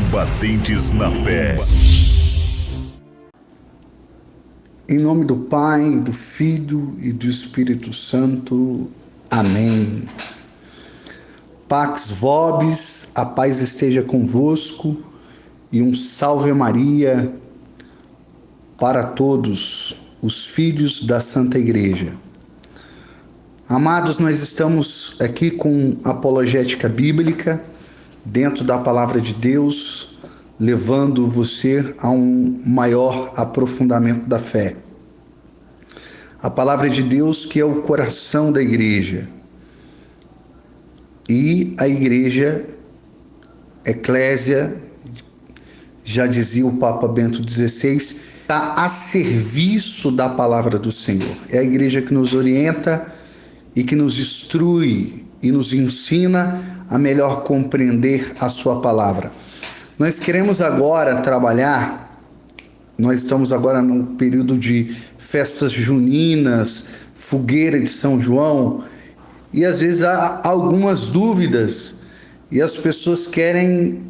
Combatentes na fé. Em nome do Pai, do Filho e do Espírito Santo. Amém. Pax vobis, a paz esteja convosco e um salve Maria para todos os filhos da Santa Igreja. Amados, nós estamos aqui com apologética bíblica, dentro da palavra de Deus, levando você a um maior aprofundamento da fé. A palavra de Deus que é o coração da igreja. E a igreja, eclésia, já dizia o Papa Bento XVI, está a serviço da palavra do Senhor. É a igreja que nos orienta e que nos instrui e nos ensina a melhor compreender a sua palavra. Nós queremos agora trabalhar, nós estamos agora no período de festas juninas, fogueira de São João, e às vezes há algumas dúvidas e as pessoas querem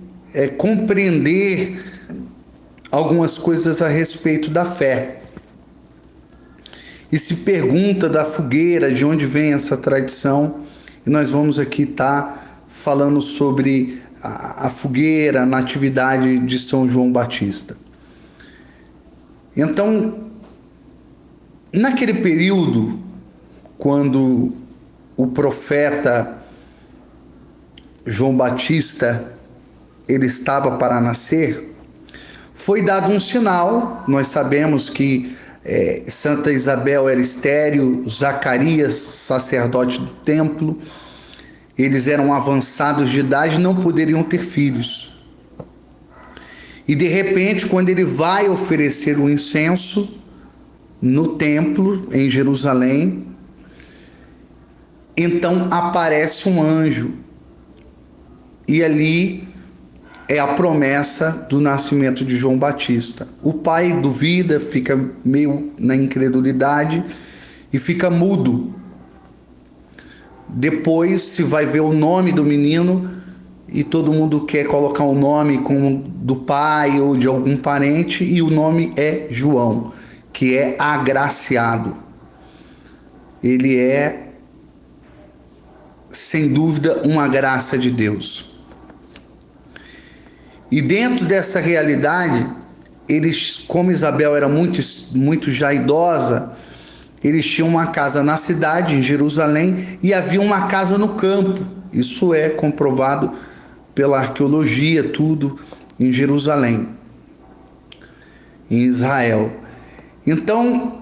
compreender algumas coisas a respeito da fé. E se pergunta da fogueira, de onde vem essa tradição, e nós vamos aqui estar falando sobre a fogueira, a natividade de São João Batista. Então, naquele período, quando o profeta João Batista ele estava para nascer, foi dado um sinal. Nós sabemos que Santa Isabel era estéril, Zacarias, sacerdote do templo, eles eram avançados de idade e não poderiam ter filhos. E de repente, quando ele vai oferecer o incenso no templo, em Jerusalém, então aparece um anjo. E ali é a promessa do nascimento de João Batista. O pai duvida, fica meio na incredulidade e fica mudo. Depois se vai ver o nome do menino e todo mundo quer colocar o nome como do pai ou de algum parente, e o nome é João, que é agraciado. Ele é, sem dúvida, uma graça de Deus. E dentro dessa realidade, eles, como Isabel era muito já idosa, eles tinham uma casa na cidade, em Jerusalém, e havia uma casa no campo. Isso é comprovado pela arqueologia, tudo em Jerusalém, em Israel. Então,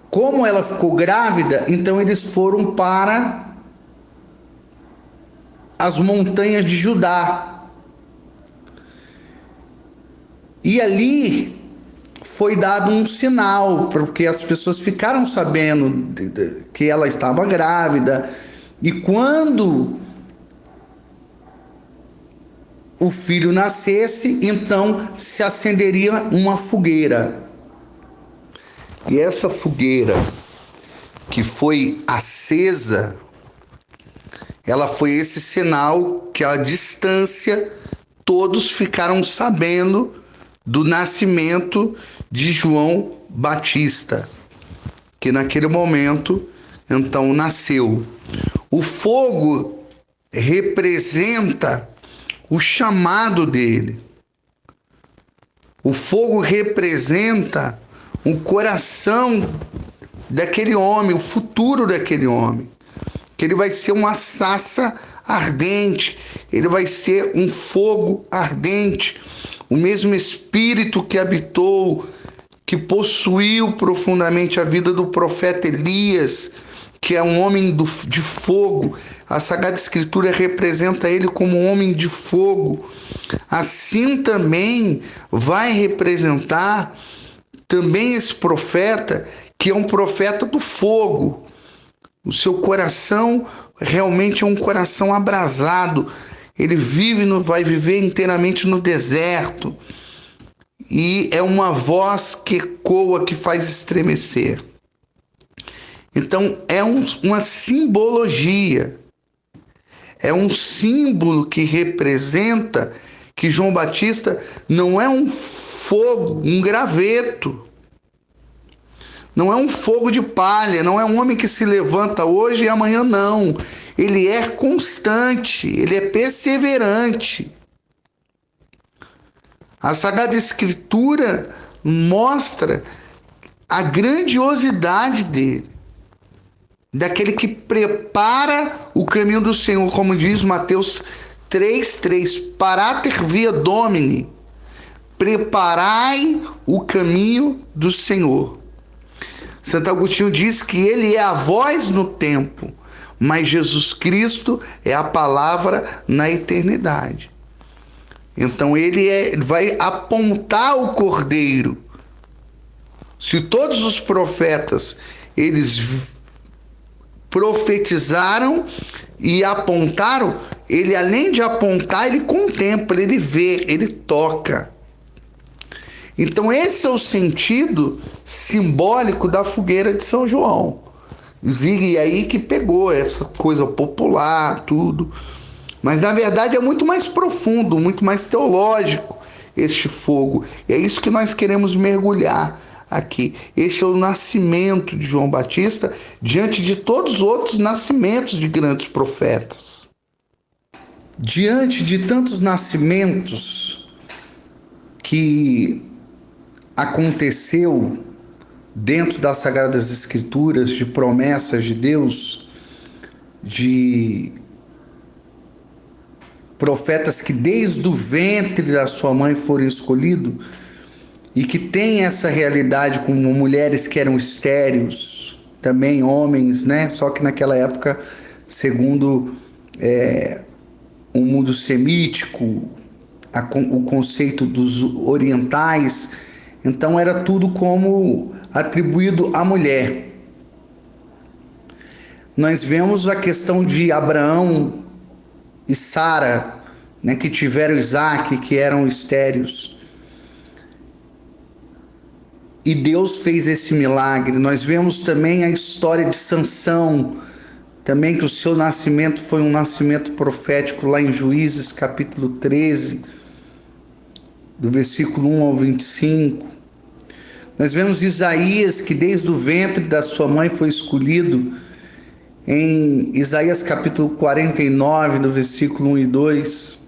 como ela ficou grávida, então eles foram para as montanhas de Judá. E ali foi dado um sinal, porque as pessoas ficaram sabendo que ela estava grávida. E quando o filho nascesse, então se acenderia uma fogueira. E essa fogueira que foi acesa, ela foi esse sinal que à distância todos ficaram sabendo do nascimento de João Batista, que naquele momento então nasceu. O fogo representa o chamado dele. O fogo representa o coração daquele homem, o futuro daquele homem. Que ele vai ser uma sarça ardente, ele vai ser um fogo ardente. O mesmo Espírito que habitou, que possuiu profundamente a vida do profeta Elias, que é um homem de fogo. A Sagrada Escritura representa ele como um homem de fogo. Assim também vai representar também esse profeta, que é um profeta do fogo. O seu coração realmente é um coração abrasado. Ele vai viver inteiramente no deserto. E é uma voz que ecoa, que faz estremecer. Então, é uma simbologia. É um símbolo que representa que João Batista não é um fogo, um graveto. Não é um fogo de palha, não é um homem que se levanta hoje e amanhã não. Ele é constante, ele é perseverante. A Sagrada Escritura mostra a grandiosidade dele, daquele que prepara o caminho do Senhor, como diz Mateus 3:3, Parater via Domini, preparai o caminho do Senhor. Santo Agostinho diz que ele é a voz no tempo, mas Jesus Cristo é a palavra na eternidade. Então ele vai apontar o Cordeiro. Se todos os profetas eles profetizaram e apontaram, ele além de apontar, ele contempla, ele vê, ele toca. Então esse é o sentido simbólico da fogueira de São João. E aí que pegou essa coisa popular, tudo. Mas na verdade é muito mais profundo, muito mais teológico este fogo. E é isso que nós queremos mergulhar aqui. Este é o nascimento de João Batista diante de todos os outros nascimentos de grandes profetas. Diante de tantos nascimentos que aconteceu dentro das Sagradas Escrituras, de promessas de Deus, de profetas que desde o ventre da sua mãe foram escolhidos e que tem essa realidade como mulheres que eram estéreis, também homens, né? Só que naquela época, segundo o mundo semítico, o conceito dos orientais, então era tudo como atribuído à mulher. Nós vemos a questão de Abraão e Sara, né, que tiveram Isaac, que eram estéreis. E Deus fez esse milagre. Nós vemos também a história de Sansão, também que o seu nascimento foi um nascimento profético lá em Juízes, capítulo 13, do versículo 1 ao 25. Nós vemos Isaías, que desde o ventre da sua mãe foi escolhido, em Isaías capítulo 49, do versículo 1 e 2.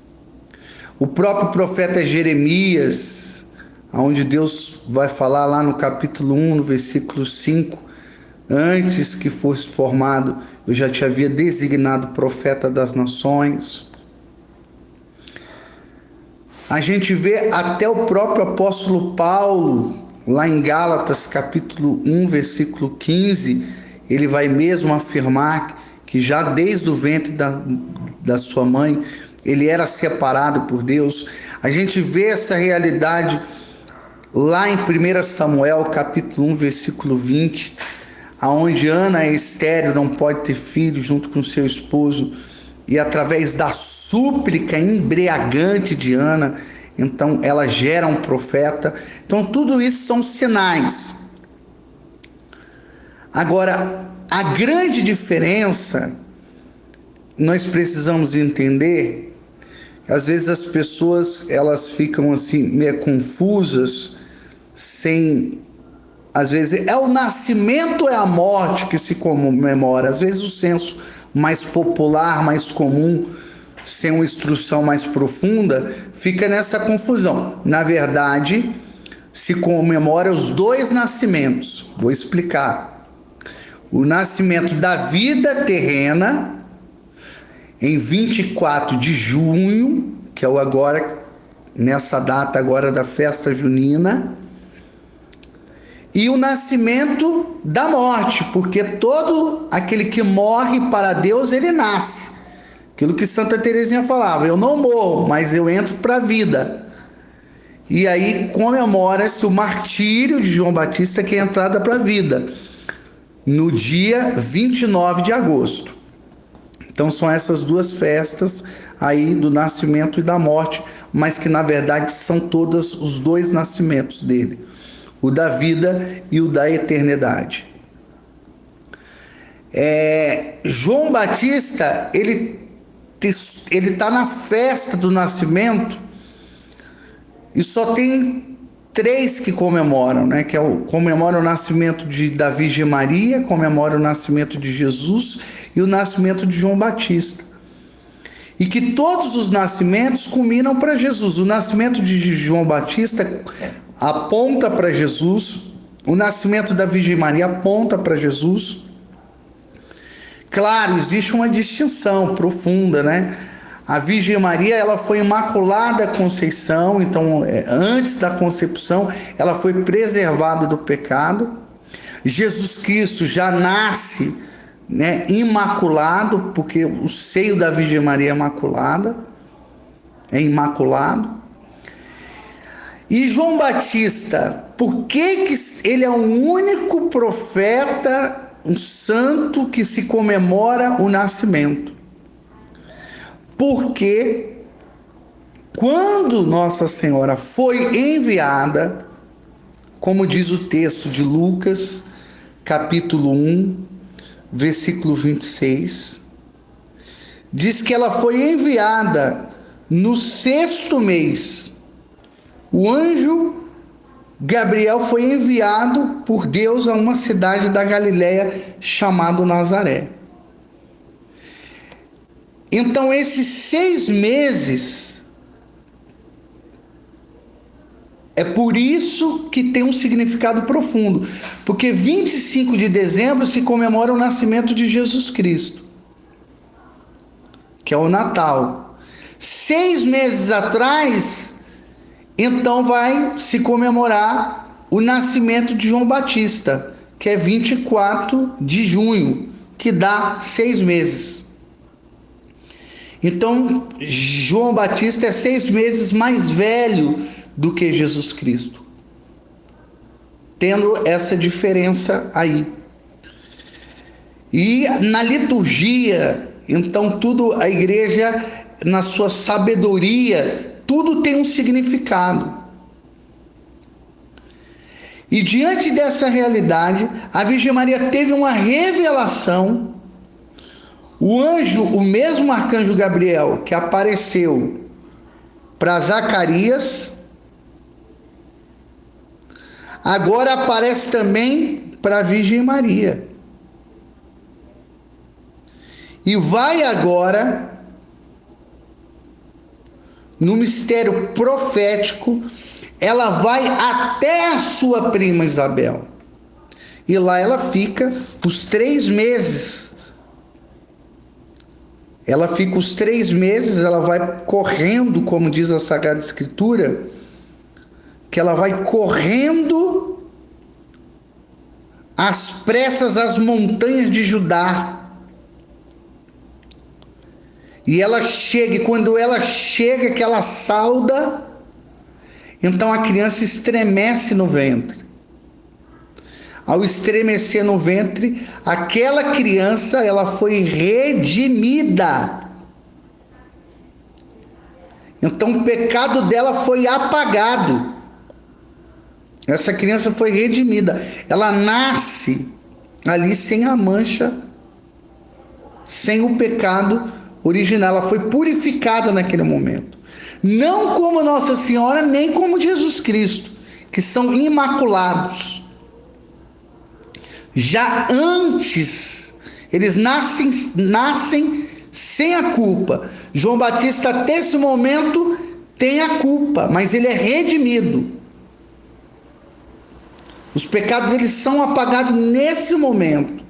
O próprio profeta Jeremias, onde Deus vai falar lá no capítulo 1, no versículo 5, antes que fosse formado, eu já te havia designado profeta das nações. A gente vê até o próprio apóstolo Paulo, lá em Gálatas capítulo 1, versículo 15, ele vai mesmo afirmar que já desde o ventre da sua mãe, ele era separado por Deus. A gente vê essa realidade lá em 1 Samuel capítulo 1, versículo 20, aonde Ana é estéril, não pode ter filho junto com seu esposo, e através da súplica embriagante de Ana, então ela gera um profeta. Então tudo isso são sinais. Agora, a grande diferença, nós precisamos entender, às vezes as pessoas elas ficam assim meio confusas, às vezes é o nascimento ou é a morte que se comemora. Às vezes o senso mais popular, mais comum, sem uma instrução mais profunda, fica nessa confusão. Na verdade, se comemora os dois nascimentos. Vou explicar. O nascimento da vida terrena, em 24 de junho, que é o agora, nessa data agora da festa junina, e o nascimento da morte, porque todo aquele que morre para Deus, ele nasce. Aquilo que Santa Teresinha falava, eu não morro, mas eu entro para a vida. E aí comemora-se o martírio de João Batista, que é a entrada para a vida, no dia 29 de agosto. Então são essas duas festas aí do nascimento e da morte, mas que na verdade são todos os dois nascimentos dele, o da vida e o da eternidade. João Batista, ele está na festa do nascimento e só tem 3 que comemoram, né? Que comemora o nascimento da Virgem Maria, comemora o nascimento de Jesus e o nascimento de João Batista. E que todos os nascimentos culminam para Jesus. O nascimento de João Batista aponta para Jesus, o nascimento da Virgem Maria aponta para Jesus. Claro, existe uma distinção profunda, né? A Virgem Maria, ela foi imaculada Conceição, então antes da concepção, ela foi preservada do pecado. Jesus Cristo já nasce, né, imaculado, porque o seio da Virgem Maria é imaculado. E João Batista, por que ele é o único profeta, um santo que se comemora o nascimento? Porque quando Nossa Senhora foi enviada, como diz o texto de Lucas, capítulo 1, versículo 26, diz que ela foi enviada no 6º mês. O anjo Gabriel foi enviado por Deus a uma cidade da Galileia chamada Nazaré. Então, esses 6 meses, é por isso que tem um significado profundo, porque 25 de dezembro se comemora o nascimento de Jesus Cristo, que é o Natal. 6 meses atrás, então vai se comemorar o nascimento de João Batista, que é 24 de junho, que dá 6 meses. Então, João Batista é 6 meses mais velho do que Jesus Cristo, tendo essa diferença aí. E na liturgia, então tudo, a igreja, na sua sabedoria, tudo tem um significado. E diante dessa realidade, a Virgem Maria teve uma revelação. O anjo, o mesmo arcanjo Gabriel que apareceu para Zacarias, agora aparece também para a Virgem Maria. E vai agora, no mistério profético, ela vai até a sua prima Isabel. E lá ela fica os 3 meses. Ela fica os 3 meses, ela vai correndo, como diz a Sagrada Escritura, que ela vai correndo às pressas às montanhas de Judá. E ela chega, e quando ela chega, que ela sauda, então a criança estremece no ventre. Ao estremecer no ventre, aquela criança, ela foi redimida. Então o pecado dela foi apagado. Essa criança foi redimida. Ela nasce ali sem a mancha, sem o pecado original. Ela foi purificada naquele momento. Não como Nossa Senhora, nem como Jesus Cristo, que são imaculados. Já antes, eles nascem sem a culpa. João Batista, até esse momento, tem a culpa, mas ele é redimido. Os pecados, eles são apagados nesse momento.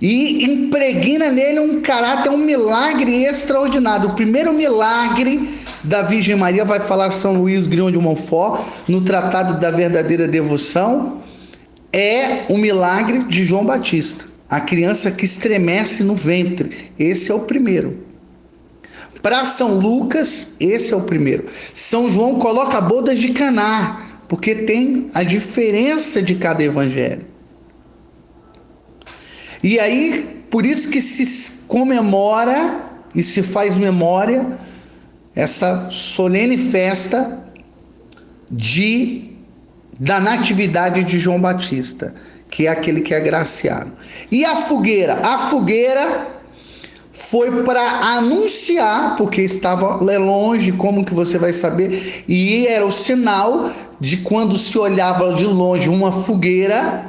E impregna nele um caráter, um milagre extraordinário. O primeiro milagre da Virgem Maria, vai falar São Luís Grignion de Montfort, no Tratado da Verdadeira Devoção, é o milagre de João Batista, a criança que estremece no ventre. Esse é o primeiro. Para São Lucas, esse é o primeiro. São João coloca a boda de Caná, porque tem a diferença de cada evangelho. E aí, por isso que se comemora e se faz memória essa solene festa da natividade de João Batista, que é aquele que é agraciado. E a fogueira? A fogueira foi para anunciar, porque estava longe, como que você vai saber? E era o sinal de quando se olhava de longe uma fogueira,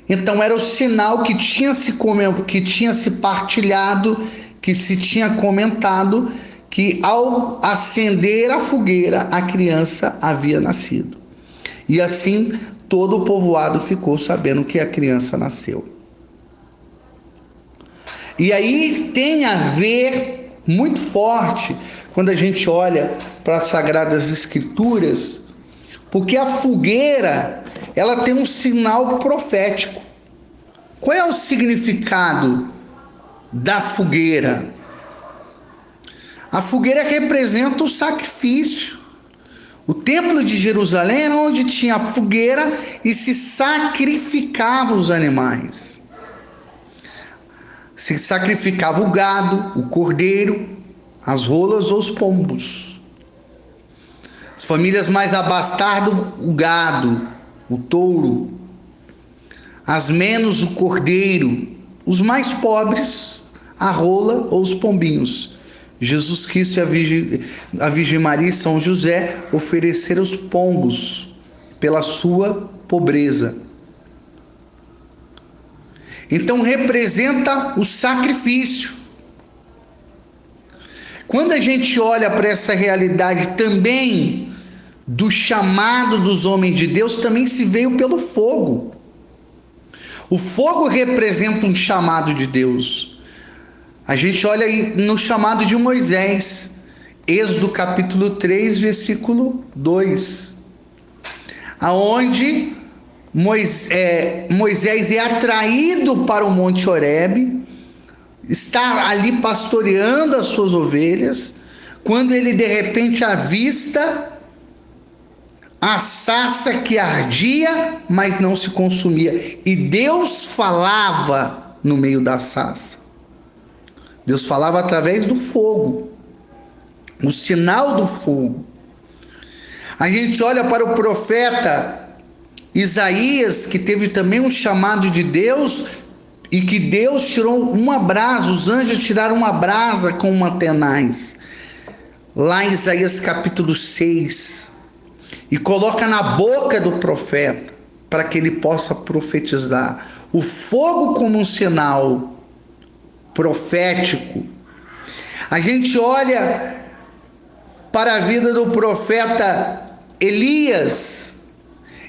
então era o sinal que que tinha se partilhado, que se tinha comentado, que ao acender a fogueira, a criança havia nascido. E assim todo o povoado ficou sabendo que a criança nasceu. E aí tem a ver muito forte quando a gente olha para as Sagradas Escrituras, porque a fogueira, ela tem um sinal profético. Qual é o significado da fogueira? A fogueira representa o sacrifício. O Templo de Jerusalém era onde tinha a fogueira e se sacrificavam os animais. Se sacrificava o gado, o cordeiro, as rolas ou os pombos. As famílias mais abastadas, o gado, o touro. As menos, o cordeiro. Os mais pobres, a rola ou os pombinhos. Jesus Cristo e a Virgem Maria e São José ofereceram os pombos pela sua pobreza. Então representa o sacrifício. Quando a gente olha para essa realidade também do chamado dos homens de Deus, também se veio pelo fogo. O fogo representa um chamado de Deus. A gente olha aí no chamado de Moisés, Êxodo capítulo 3, versículo 2, aonde Moisés é atraído para o Monte Horebe, está ali pastoreando as suas ovelhas, quando ele de repente avista a sarça que ardia, mas não se consumia. E Deus falava no meio da sarça. Deus falava através do fogo, o sinal do fogo. A gente olha para o profeta Isaías, que teve também um chamado de Deus, e que Deus tirou uma brasa, os anjos tiraram uma brasa com uma tenaz, lá em Isaías capítulo 6, e coloca na boca do profeta, para que ele possa profetizar. O fogo como um sinal profético. A gente olha para a vida do profeta Elias,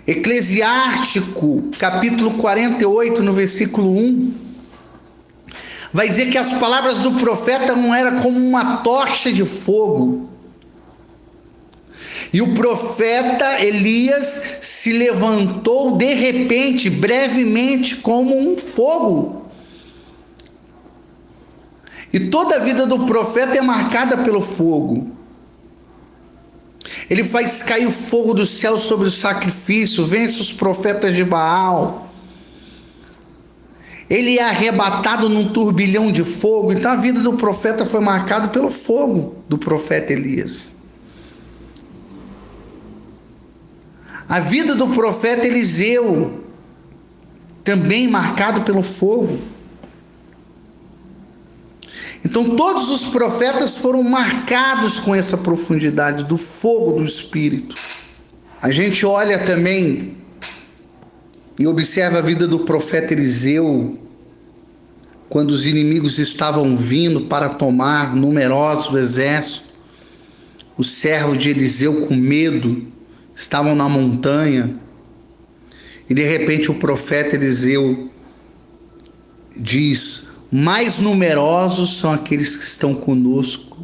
Eclesiástico, capítulo 48, no versículo 1, vai dizer que as palavras do profeta não eram como uma tocha de fogo. E o profeta Elias se levantou de repente, brevemente, como um fogo. E toda a vida do profeta é marcada pelo fogo. Ele faz cair o fogo do céu sobre o sacrifício, vence os profetas de Baal. Ele é arrebatado num turbilhão de fogo. Então a vida do profeta foi marcada pelo fogo do profeta Elias. A vida do profeta Eliseu, também marcado pelo fogo. Então todos os profetas foram marcados com essa profundidade do fogo do Espírito. A gente olha também e observa a vida do profeta Eliseu, quando os inimigos estavam vindo para tomar numeroso exército. O servo de Eliseu, com medo, estavam na montanha, e de repente o profeta Eliseu diz: mais numerosos são aqueles que estão conosco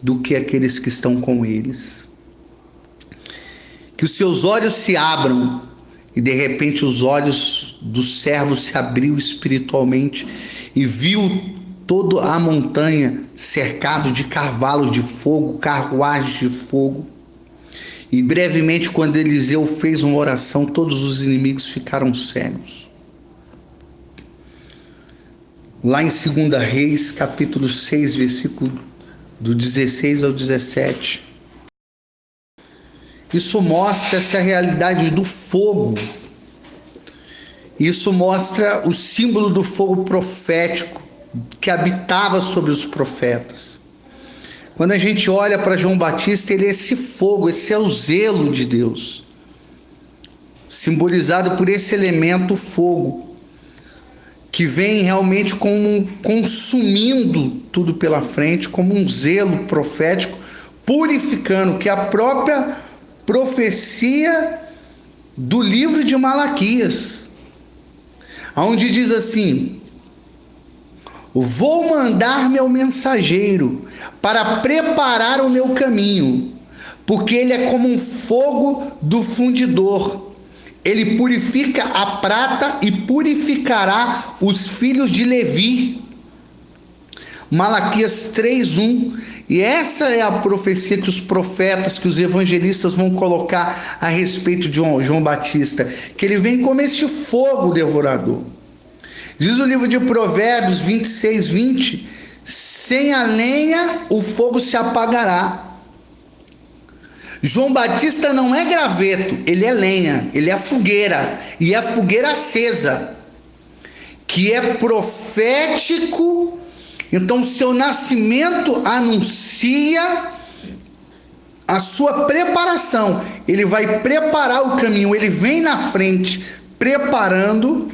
do que aqueles que estão com eles. Que os seus olhos se abram. E de repente os olhos do servo se abriu espiritualmente e viu toda a montanha cercado de cavalos de fogo, carruagens de fogo. E brevemente, quando Eliseu fez uma oração, todos os inimigos ficaram cegos. Lá em 2 Reis, capítulo 6, versículo do 16 ao 17. Isso mostra essa realidade do fogo. Isso mostra o símbolo do fogo profético, que habitava sobre os profetas. Quando a gente olha para João Batista, ele é esse fogo, esse é o zelo de Deus, simbolizado por esse elemento fogo, que vem realmente como consumindo tudo pela frente, como um zelo profético, purificando, que é a própria profecia do livro de Malaquias, onde diz assim: vou mandar meu mensageiro para preparar o meu caminho, porque ele é como um fogo do fundidor. Ele purifica a prata e purificará os filhos de Levi. Malaquias 3:1. E essa é a profecia que os profetas, que os evangelistas vão colocar a respeito de João Batista, que ele vem como este fogo devorador. Diz o livro de Provérbios 26:20: sem a lenha o fogo se apagará. João Batista não é graveto, ele é lenha, ele é fogueira, e é fogueira acesa, que é profético. Então, seu nascimento anuncia a sua preparação. Ele vai preparar o caminho, ele vem na frente, preparando.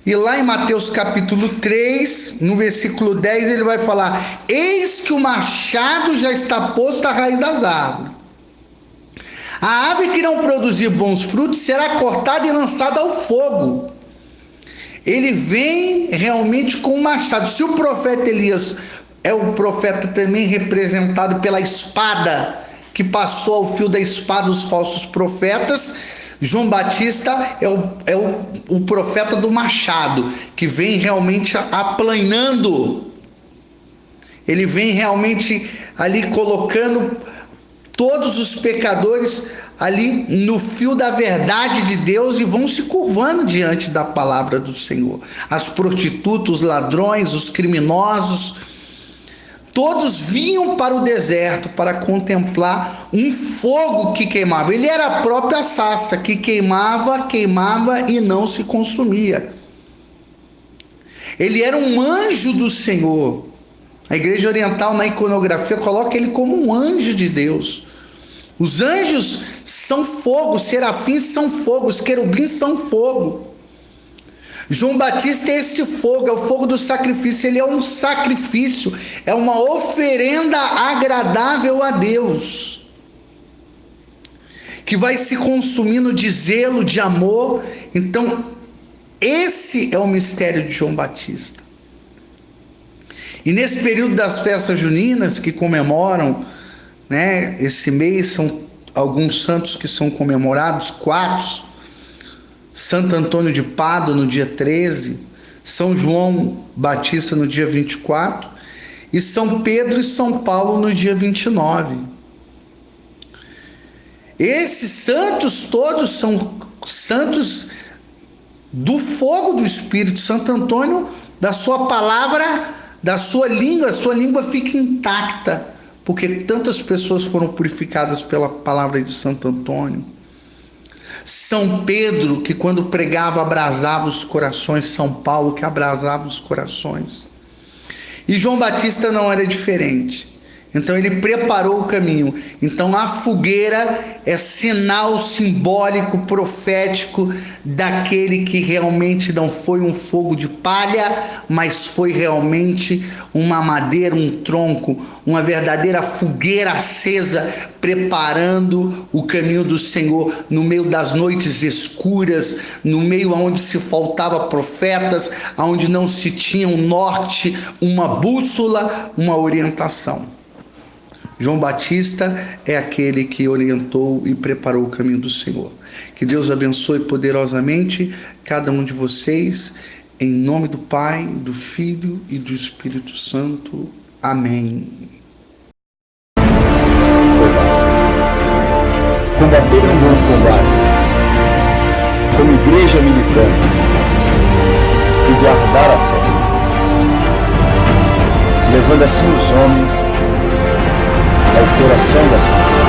E lá em Mateus capítulo 3, no versículo 10, ele vai falar: eis que o machado já está posto à raiz das árvores. A árvore que não produzir bons frutos será cortada e lançada ao fogo. Ele vem realmente com um machado. Se o profeta Elias é o profeta também representado pela espada, que passou ao fio da espada os falsos profetas, João Batista é o profeta do machado, que vem realmente aplanando. Ele vem realmente ali colocando todos os pecadores ali no fio da verdade de Deus e vão se curvando diante da palavra do Senhor. As prostitutas, os ladrões, os criminosos, todos vinham para o deserto para contemplar um fogo que queimava. Ele era a própria sarça que queimava e não se consumia. Ele era um anjo do Senhor. A Igreja Oriental, na iconografia, coloca ele como um anjo de Deus. Os anjos são fogo, os serafins são fogo, os querubins são fogo. João Batista é esse fogo, é o fogo do sacrifício. Ele é um sacrifício, é uma oferenda agradável a Deus, que vai se consumindo de zelo, de amor. Então, esse é o mistério de João Batista. E nesse período das festas juninas que comemoram, esse mês, são alguns santos que são comemorados, 4. Santo Antônio de Pádua no dia 13, São João Batista no dia 24 e São Pedro e São Paulo no dia 29. Esses santos todos são santos do fogo do Espírito. Santo Antônio, da sua palavra, da sua língua, a sua língua fica intacta, porque tantas pessoas foram purificadas pela palavra de Santo Antônio. São Pedro, que quando pregava abrasava os corações. São Paulo, que abrasava os corações. E João Batista não era diferente. Então ele preparou o caminho. Então a fogueira é sinal simbólico, profético daquele que realmente não foi um fogo de palha, mas foi realmente uma madeira, um tronco, uma verdadeira fogueira acesa, preparando o caminho do Senhor no meio das noites escuras, no meio onde se faltava profetas, onde não se tinha um norte, uma bússola, uma orientação. João Batista é aquele que orientou e preparou o caminho do Senhor. Que Deus abençoe poderosamente cada um de vocês, em nome do Pai, do Filho e do Espírito Santo. Amém. Combater um bom combate, como igreja militante, e guardar a fé, levando assim os homens ao coração da cidade.